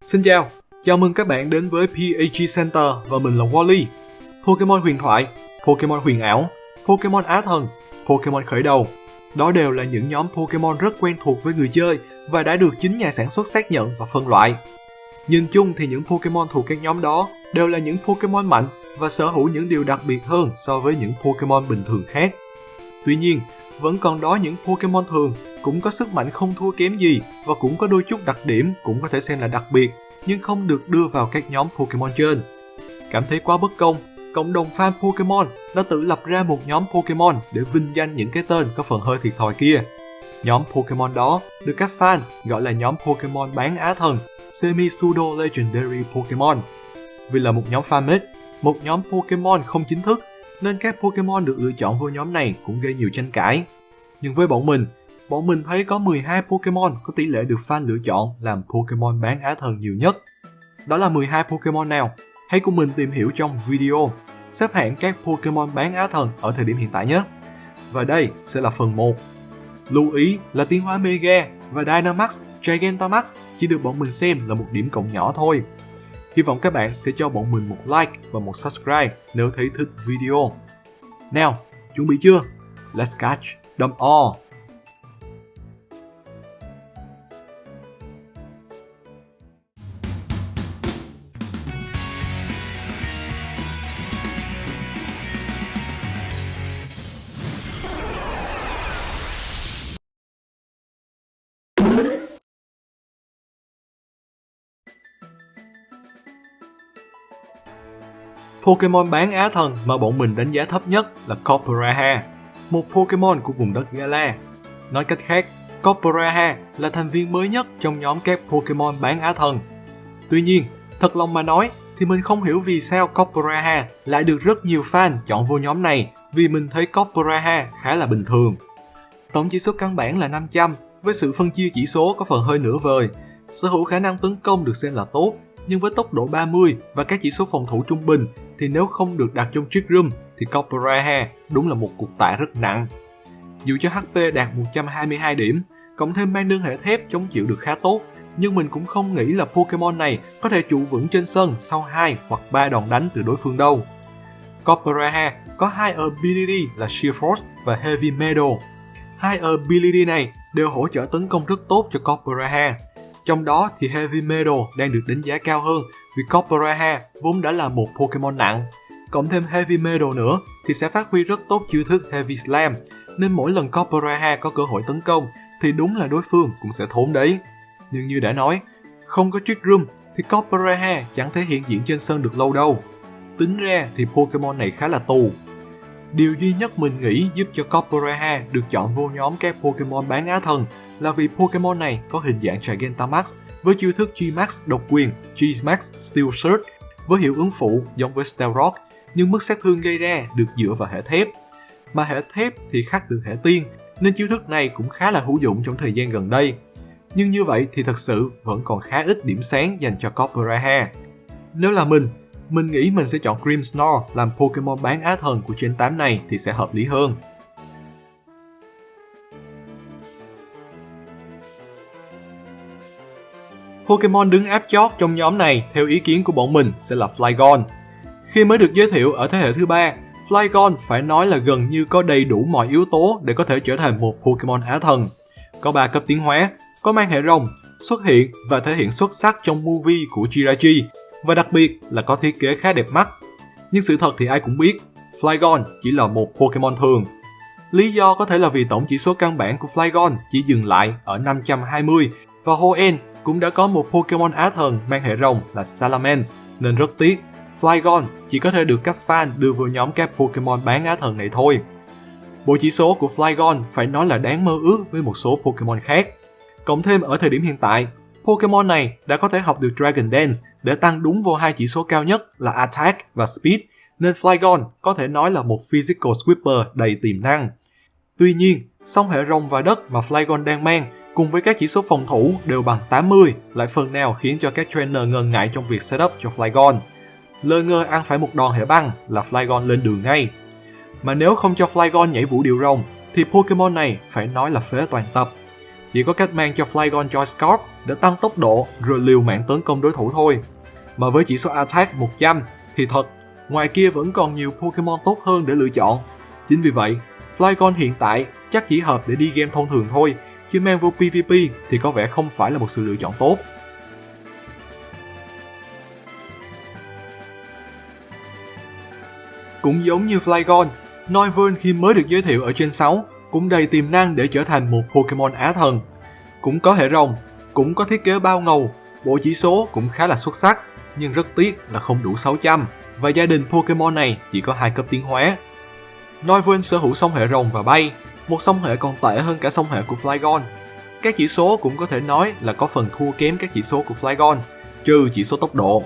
Xin chào mừng các bạn đến với PAG Center và mình là Wally. Pokemon huyền thoại, Pokemon huyền ảo, Pokemon Á thần, Pokemon khởi đầu. Đó đều là những nhóm Pokemon rất quen thuộc với người chơi và đã được chính nhà sản xuất xác nhận và phân loại. Nhìn chung thì những Pokemon thuộc các nhóm đó đều là những Pokemon mạnh và sở hữu những điều đặc biệt hơn so với những Pokemon bình thường khác. Tuy nhiên, vẫn còn đó những Pokemon thường cũng có sức mạnh không thua kém gì và cũng có đôi chút đặc điểm cũng có thể xem là đặc biệt nhưng không được đưa vào các nhóm Pokemon trên. Cảm thấy quá bất công, cộng đồng fan Pokemon đã tự lập ra một nhóm Pokemon để vinh danh những cái tên có phần hơi thiệt thòi kia. Nhóm Pokemon đó được các fan gọi là nhóm Pokemon bán Á thần, Semi-Pseudo Legendary Pokemon. Vì là một nhóm fanmade, một nhóm Pokemon không chính thức, nên các Pokemon được lựa chọn vô nhóm này cũng gây nhiều tranh cãi. Nhưng với bọn mình thấy có 12 Pokemon có tỷ lệ được fan lựa chọn làm Pokemon bán Á thần nhiều nhất. Đó là 12 Pokemon nào? Hãy cùng mình tìm hiểu trong video. Xếp hạng các Pokemon bán Á thần ở thời điểm hiện tại nhé. Và đây sẽ là phần 1. Lưu ý là tiến hóa Mega và Dynamax, Gigantamax chỉ được bọn mình xem là một điểm cộng nhỏ thôi. Hy vọng các bạn sẽ cho bọn mình một like và một subscribe nếu thấy thích video. Nào, chuẩn bị chưa? Let's catch them all! Pokemon bán Á thần mà bọn mình đánh giá thấp nhất là Copperajah, một Pokemon của vùng đất Galar. Nói cách khác, Copperajah là thành viên mới nhất trong nhóm các Pokemon bán Á thần. Tuy nhiên, thật lòng mà nói thì mình không hiểu vì sao Copperajah lại được rất nhiều fan chọn vô nhóm này, vì mình thấy Copperajah khá là bình thường. Tổng chỉ số căn bản là 500 với sự phân chia chỉ số có phần hơi nửa vời. Sở hữu khả năng tấn công được xem là tốt, nhưng với tốc độ 30 và các chỉ số phòng thủ trung bình thì nếu không được đặt trong Trick Room thì Copperajah đúng là một cục tạ rất nặng. Dù cho HP đạt 122 điểm, cộng thêm mang đơn hệ thép chống chịu được khá tốt, nhưng mình cũng không nghĩ là Pokemon này có thể trụ vững trên sân sau 2 hoặc 3 đòn đánh từ đối phương đâu. Copperajah có hai ability là Sheer Force và Heavy Metal. Hai ability này đều hỗ trợ tấn công rất tốt cho Copperajah. Trong đó thì Heavy Metal đang được đánh giá cao hơn vì Copperajah vốn đã là một Pokemon nặng. Cộng thêm Heavy Metal nữa thì sẽ phát huy rất tốt chiêu thức Heavy Slam, nên mỗi lần Copperajah có cơ hội tấn công thì đúng là đối phương cũng sẽ thốn đấy. Nhưng như đã nói, không có Trick Room thì Copperajah chẳng thể hiện diện trên sân được lâu đâu. Tính ra thì Pokemon này khá là tù. Điều duy nhất mình nghĩ giúp cho Copperajah được chọn vô nhóm các Pokemon bán Á thần là vì Pokemon này có hình dạng Gigantamax với chiêu thức G-Max độc quyền, G-Max Steel Surge với hiệu ứng phụ giống với Steel Rock, nhưng mức sát thương gây ra được dựa vào hệ thép. Mà hệ thép thì khắc được hệ tiên, nên chiêu thức này cũng khá là hữu dụng trong thời gian gần đây. Nhưng như vậy thì thật sự vẫn còn khá ít điểm sáng dành cho Copperajah. Nếu là mình nghĩ mình sẽ chọn Grimmsnarl làm Pokemon bán Á thần của Gen 8 này thì sẽ hợp lý hơn. Pokemon đứng áp chót trong nhóm này theo ý kiến của bọn mình sẽ là Flygon. Khi mới được giới thiệu ở thế hệ thứ 3, Flygon phải nói là gần như có đầy đủ mọi yếu tố để có thể trở thành một Pokemon Á thần. Có 3 cấp tiến hóa, có mang hệ rồng, xuất hiện và thể hiện xuất sắc trong movie của Jirachi, và đặc biệt là có thiết kế khá đẹp mắt. Nhưng sự thật thì ai cũng biết, Flygon chỉ là một Pokemon thường. Lý do có thể là vì tổng chỉ số căn bản của Flygon chỉ dừng lại ở 520 và Hoenn cũng đã có một Pokemon Á thần mang hệ rồng là Salamence, nên rất tiếc, Flygon chỉ có thể được các fan đưa vào nhóm các Pokemon bán Á thần này thôi. Bộ chỉ số của Flygon phải nói là đáng mơ ước với một số Pokemon khác. Cộng thêm ở thời điểm hiện tại, Pokemon này đã có thể học được Dragon Dance để tăng đúng vô hai chỉ số cao nhất là Attack và Speed, nên Flygon có thể nói là một Physical Sweeper đầy tiềm năng. Tuy nhiên, song hệ rồng và đất mà Flygon đang mang cùng với các chỉ số phòng thủ đều bằng 80 lại phần nào khiến cho các trainer ngần ngại trong việc setup cho Flygon. Lơ ngơ ăn phải một đòn hệ băng là Flygon lên đường ngay. Mà nếu không cho Flygon nhảy vũ điệu rồng thì Pokemon này phải nói là phế toàn tập. chỉ có cách mang cho Flygon Choice Scarf để tăng tốc độ rồi liều mạng tấn công đối thủ thôi. Mà với chỉ số Attack 100 thì thật, ngoài kia vẫn còn nhiều Pokemon tốt hơn để lựa chọn. Chính vì vậy, Flygon hiện tại chắc chỉ hợp để đi game thông thường thôi, chứ mang vô PvP thì có vẻ không phải là một sự lựa chọn tốt. Cũng giống như Flygon, Noivern khi mới được giới thiệu ở Gen 6 cũng đầy tiềm năng để trở thành một Pokemon Á thần. Cũng có hệ rồng, cũng có thiết kế bao ngầu, bộ chỉ số cũng khá là xuất sắc, nhưng rất tiếc là không đủ 600 và gia đình Pokemon này chỉ có 2 cấp tiến hóa. Noivern sở hữu song hệ rồng và bay, một song hệ còn tệ hơn cả song hệ của Flygon. Các chỉ số cũng có thể nói là có phần thua kém các chỉ số của Flygon, trừ chỉ số tốc độ.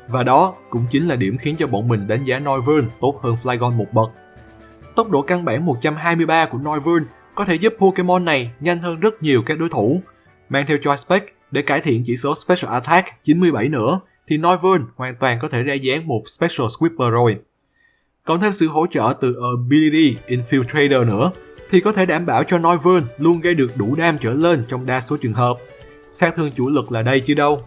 Và đó cũng chính là điểm khiến cho bọn mình đánh giá Noivern tốt hơn Flygon một bậc. Tốc độ căn bản 123 của Noivern có thể giúp Pokemon này nhanh hơn rất nhiều các đối thủ. Mang theo Choice Spec để cải thiện chỉ số Special Attack 97 nữa, thì Noivern hoàn toàn có thể ra dáng một Special Sweeper rồi. Còn thêm sự hỗ trợ từ Ability Infiltrator nữa, thì có thể đảm bảo cho Noivern luôn gây được đủ đam trở lên trong đa số trường hợp. Sát thương chủ lực là đây chứ đâu.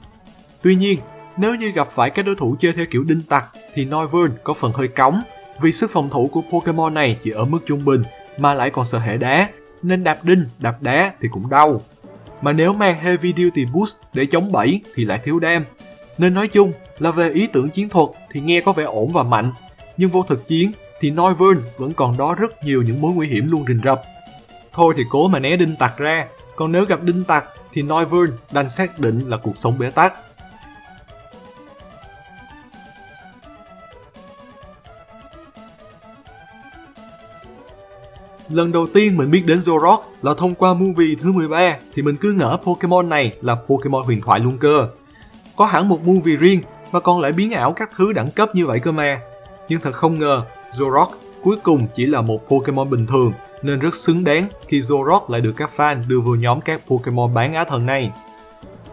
Tuy nhiên, nếu như gặp phải các đối thủ chơi theo kiểu đinh tặc thì Noivern có phần hơi cóng, vì sức phòng thủ của Pokemon này chỉ ở mức trung bình mà lại còn sợ hệ đá, nên đạp đinh, đạp đá thì cũng đau. Mà nếu mang Heavy Duty Boost để chống bẫy thì lại thiếu đam. Nên nói chung là về ý tưởng chiến thuật thì nghe có vẻ ổn và mạnh, nhưng vô thực chiến thì Noivern vẫn còn đó rất nhiều những mối nguy hiểm luôn rình rập. Thôi thì cố mà né đinh tặc ra, còn nếu gặp đinh tặc thì Noivern đành xác định là cuộc sống bế tắc. Lần đầu tiên mình biết đến Zoroark là thông qua movie thứ 13 thì mình cứ ngỡ Pokemon này là Pokemon huyền thoại luôn cơ. Có hẳn một movie riêng và còn lại biến ảo các thứ đẳng cấp như vậy cơ mà. Nhưng thật không ngờ, Zoroark cuối cùng chỉ là một Pokemon bình thường, nên rất xứng đáng khi Zoroark lại được các fan đưa vào nhóm các Pokemon bán á thần này.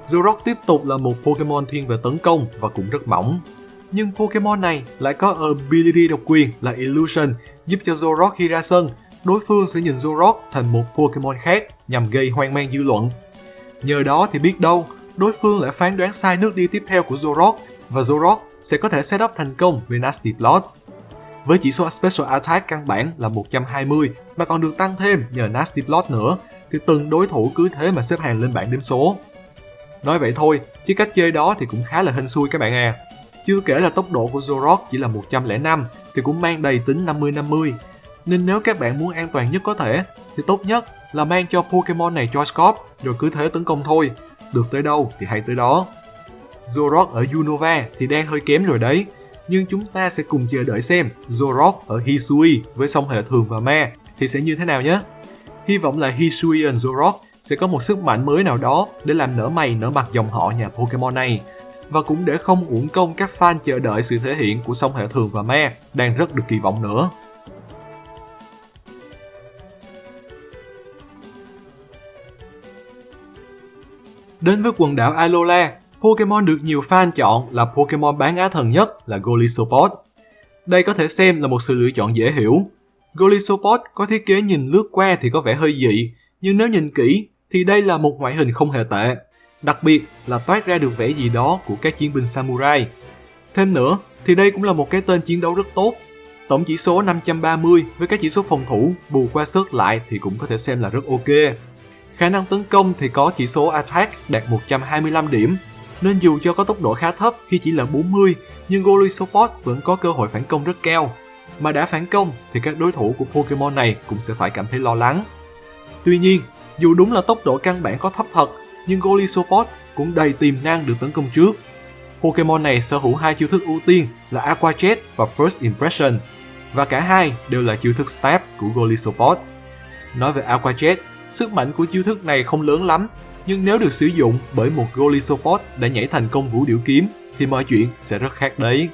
Zoroark tiếp tục là một Pokemon thiên về tấn công và cũng rất mỏng. Nhưng Pokemon này lại có ability độc quyền là Illusion, giúp cho Zoroark khi ra sân, đối phương sẽ nhìn Zoroark thành một Pokemon khác nhằm gây hoang mang dư luận. Nhờ đó thì biết đâu, đối phương lại phán đoán sai nước đi tiếp theo của Zoroark và Zoroark sẽ có thể setup thành công với Nasty Plot. Với chỉ số Special Attack căn bản là 120 mà còn được tăng thêm nhờ Nasty Plot nữa, thì từng đối thủ cứ thế mà xếp hàng lên bảng đếm số. Nói vậy thôi, chứ cách chơi đó thì cũng khá là hên xui các bạn à. Chưa kể là tốc độ của Zoroark chỉ là 105 thì cũng mang đầy tính 50-50. Nên nếu các bạn muốn an toàn nhất có thể thì tốt nhất là mang cho Pokemon này Choice Scarf rồi cứ thế tấn công thôi. Được tới đâu thì hay tới đó. Zoroark ở Unova thì đang hơi kém rồi đấy, nhưng chúng ta sẽ cùng chờ đợi xem Zoroark ở Hisui với song hệ thường và ma thì sẽ như thế nào nhé. Hy vọng là Hisuian Zoroark sẽ có một sức mạnh mới nào đó để làm nở mày nở mặt dòng họ nhà Pokemon này. Và cũng để không uổng công các fan chờ đợi sự thể hiện của song hệ thường và ma đang rất được kỳ vọng nữa. Đến với quần đảo Alola, Pokemon được nhiều fan chọn là Pokemon bán á thần nhất là Golisopod. Đây có thể xem là một sự lựa chọn dễ hiểu. Golisopod có thiết kế nhìn lướt qua thì có vẻ hơi dị, nhưng nếu nhìn kỹ thì đây là một ngoại hình không hề tệ. Đặc biệt là toát ra được vẻ gì đó của các chiến binh samurai. Thêm nữa thì đây cũng là một cái tên chiến đấu rất tốt. Tổng chỉ số 530 với các chỉ số phòng thủ bù qua sớt lại thì cũng có thể xem là rất ok. Khả năng tấn công thì có chỉ số Attack đạt 125 điểm, nên dù cho có tốc độ khá thấp khi chỉ là 40, nhưng Golisopod vẫn có cơ hội phản công rất cao. Mà đã phản công thì các đối thủ của Pokemon này cũng sẽ phải cảm thấy lo lắng. Tuy nhiên, dù đúng là tốc độ căn bản có thấp thật, nhưng Golisopod cũng đầy tiềm năng được tấn công trước. Pokemon này sở hữu hai chiêu thức ưu tiên là Aqua Jet và First Impression, và cả hai đều là chiêu thức Stab của Golisopod. Nói về Aqua Jet, sức mạnh của chiêu thức này không lớn lắm, nhưng nếu được sử dụng bởi một Golisopod đã nhảy thành công vũ điểu kiếm thì mọi chuyện sẽ rất khác đấy.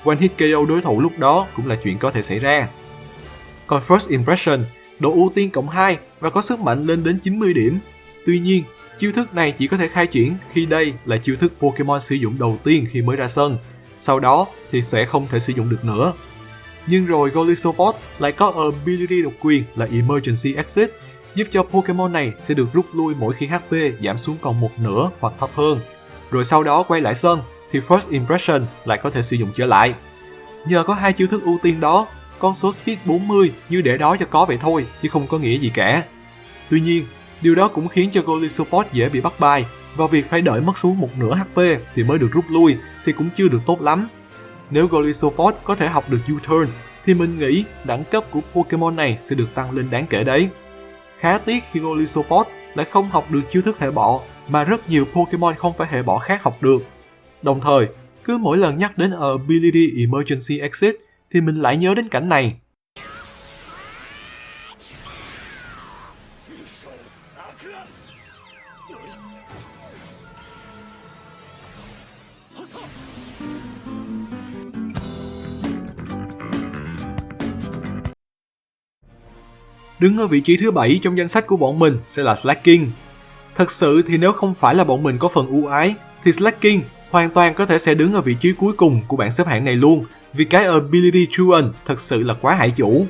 One hit KO đối thủ lúc đó cũng là chuyện có thể xảy ra. Còn First Impression, độ ưu tiên cộng 2 và có sức mạnh lên đến 90 điểm. Tuy nhiên, chiêu thức này chỉ có thể khai triển khi đây là chiêu thức Pokemon sử dụng đầu tiên khi mới ra sân, sau đó thì sẽ không thể sử dụng được nữa. Nhưng rồi Golisopod lại có ability độc quyền là Emergency Exit, giúp cho Pokemon này sẽ được rút lui mỗi khi HP giảm xuống còn một nửa hoặc thấp hơn. Rồi sau đó quay lại sân thì First Impression lại có thể sử dụng trở lại. Nhờ có hai chiêu thức ưu tiên đó, con số Speed 40 như để đó cho có vậy thôi chứ không có nghĩa gì cả. Tuy nhiên, điều đó cũng khiến cho Golisopod dễ bị bắt bài, và việc phải đợi mất xuống một nửa HP thì mới được rút lui thì cũng chưa được tốt lắm. Nếu Golisopod có thể học được U-turn thì mình nghĩ đẳng cấp của Pokemon này sẽ được tăng lên đáng kể đấy. Khá tiếc khi Golisopod lại không học được chiêu thức hệ bọ mà rất nhiều Pokemon không phải hệ bọ khác học được. Đồng thời, cứ mỗi lần nhắc đến Ability Emergency Exit thì mình lại nhớ đến cảnh này. Đứng ở vị trí thứ 7 trong danh sách của bọn mình sẽ là Slaking. Thật sự thì nếu không phải là bọn mình có phần ưu ái thì Slaking hoàn toàn có thể sẽ đứng ở vị trí cuối cùng của bảng xếp hạng này luôn, vì cái Ability Truant thật sự là quá hại chủ.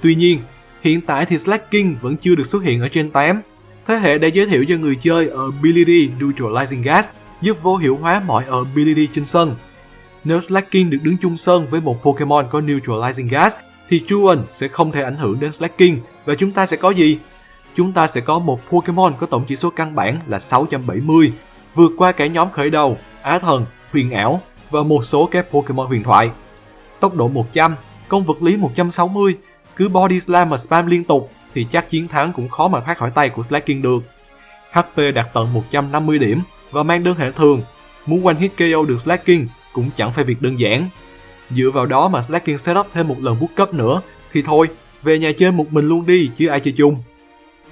Tuy nhiên, hiện tại thì Slaking vẫn chưa được xuất hiện ở Gen 8. Thế hệ đã giới thiệu cho người chơi Ability Neutralizing Gas, giúp vô hiệu hóa mọi Ability trên sân. Nếu Slaking được đứng chung sân với một Pokemon có Neutralizing Gas thì Truant sẽ không thể ảnh hưởng đến Slaking, và chúng ta sẽ có gì? Chúng ta sẽ có một Pokemon có tổng chỉ số căn bản là 670, vượt qua cả nhóm khởi đầu, Á Thần, Huyền Ảo và một số các Pokemon huyền thoại. Tốc độ 100, công vật lý 160, cứ Body Slam mà spam liên tục thì chắc chiến thắng cũng khó mà thoát khỏi tay của Slaking được. HP đạt tận 150 điểm và mang đơn hệ thường, muốn one hit KO được Slaking cũng chẳng phải việc đơn giản. Dựa vào đó mà Slaking setup thêm một lần boost cấp nữa thì thôi, về nhà chơi một mình luôn đi chứ ai chơi chung.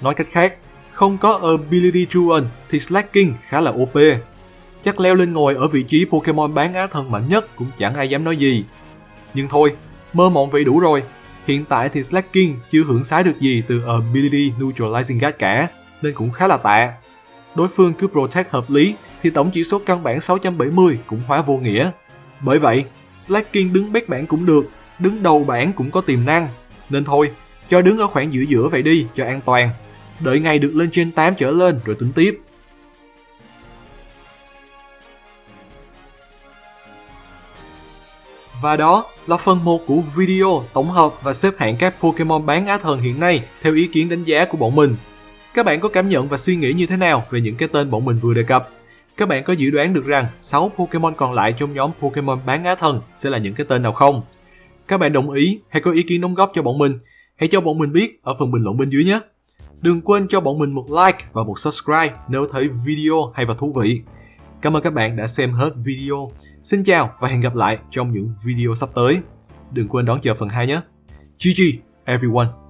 Nói cách khác, không có Ability Truant thì Slaking khá là OP. Chắc leo lên ngồi ở vị trí Pokemon bán Á Thần mạnh nhất cũng chẳng ai dám nói gì. Nhưng thôi, mơ mộng vậy đủ rồi. Hiện tại thì Slaking chưa hưởng xái được gì từ Ability Neutralizing Gas cả, nên cũng khá là tạ. Đối phương cứ Protect hợp lý thì tổng chỉ số căn bản 670 cũng hóa vô nghĩa. Bởi vậy, Slaking đứng bét bảng cũng được, đứng đầu bảng cũng có tiềm năng. Nên thôi, cho đứng ở khoảng giữa giữa vậy đi cho an toàn. Đợi ngày được lên Gen 8 trở lên rồi tính tiếp. Và đó là phần 1 của video tổng hợp và xếp hạng các Pokemon bán Á Thần hiện nay theo ý kiến đánh giá của bọn mình. Các bạn có cảm nhận và suy nghĩ như thế nào về những cái tên bọn mình vừa đề cập? Các bạn có dự đoán được rằng 6 Pokemon còn lại trong nhóm Pokemon bán Á Thần sẽ là những cái tên nào không? Các bạn đồng ý hay có ý kiến đóng góp cho bọn mình? Hãy cho bọn mình biết ở phần bình luận bên dưới nhé! Đừng quên cho bọn mình một like và một subscribe nếu thấy video hay và thú vị. Cảm ơn các bạn đã xem hết video. Xin chào và hẹn gặp lại trong những video sắp tới. Đừng quên đón chờ phần 2 nhé. GG everyone!